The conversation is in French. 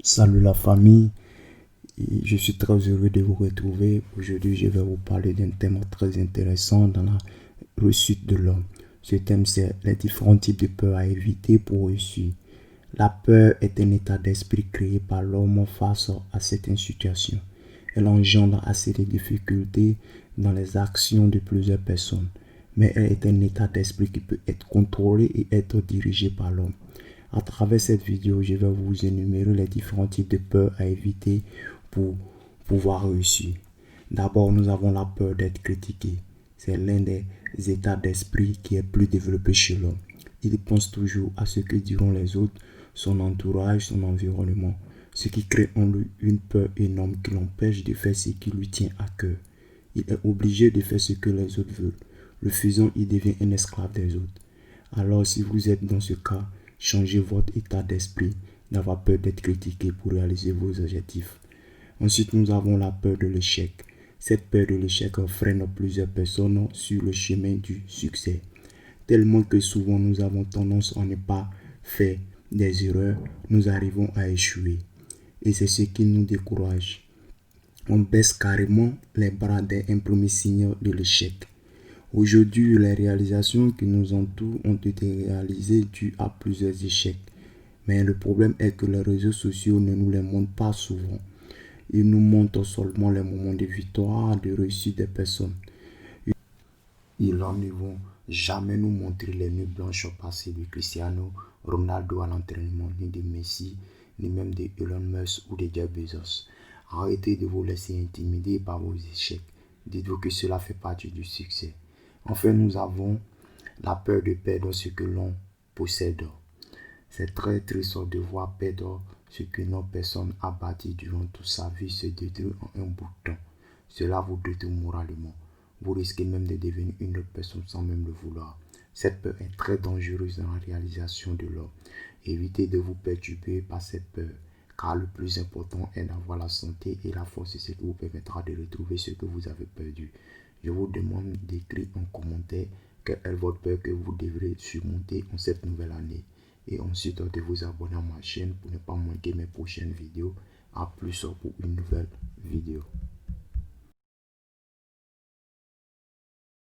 Salut la famille, je suis très heureux de vous retrouver. Aujourd'hui, je vais vous parler d'un thème très intéressant dans la réussite de l'homme. Ce thème, c'est les différents types de peur à éviter pour réussir. La peur est un état d'esprit créé par l'homme face à certaines situations. Elle engendre assez de difficultés dans les actions de plusieurs personnes, mais elle est un état d'esprit qui peut être contrôlé et être dirigé par l'homme. À travers cette vidéo, je vais vous énumérer les différents types de peurs à éviter pour pouvoir réussir. D'abord, nous avons la peur d'être critiqué. C'est l'un des états d'esprit qui est plus développé chez l'homme. Il pense toujours à ce que diront les autres, son entourage, son environnement, ce qui crée en lui une peur énorme qui l'empêche de faire ce qui lui tient à cœur. Il est obligé de faire ce que les autres veulent. Le faisant, il devient un esclave des autres. Alors, si vous êtes dans ce cas, changez votre état d'esprit, d'avoir peur d'être critiqué pour réaliser vos objectifs. Ensuite, nous avons la peur de l'échec. Cette peur de l'échec freine plusieurs personnes sur le chemin du succès. Tellement que souvent nous avons tendance à ne pas faire des erreurs, nous arrivons à échouer. Et c'est ce qui nous décourage. On baisse carrément les bras dès un premier signe de l'échec. Aujourd'hui, les réalisations qui nous entourent ont été réalisées dues à plusieurs échecs. Mais le problème est que les réseaux sociaux ne nous les montrent pas souvent. Ils nous montrent seulement les moments de victoire, de réussite des personnes. Ils ne vont jamais nous montrer les nuits blanches passées de Cristiano Ronaldo à l'entraînement, ni de Messi, ni même de Elon Musk ou de Jeff Bezos. Arrêtez de vous laisser intimider par vos échecs. Dites-vous que cela fait partie du succès. Enfin, nous avons la peur de perdre ce que l'on possède. C'est très triste de voir perdre ce que notre personne a bâti durant toute sa vie se détruire en un bout de temps. Cela vous détruit moralement. Vous risquez même de devenir une autre personne sans même le vouloir. Cette peur est très dangereuse dans la réalisation de l'homme. Évitez de vous perturber par cette peur, car le plus important est d'avoir la santé et la force, c'est ce qui vous permettra de retrouver ce que vous avez perdu. Je vous demande d'écrire en commentaire quelle est votre peur que vous devrez surmonter en cette nouvelle année. Et ensuite de vous abonner à ma chaîne pour ne pas manquer mes prochaines vidéos. A plus pour une nouvelle vidéo.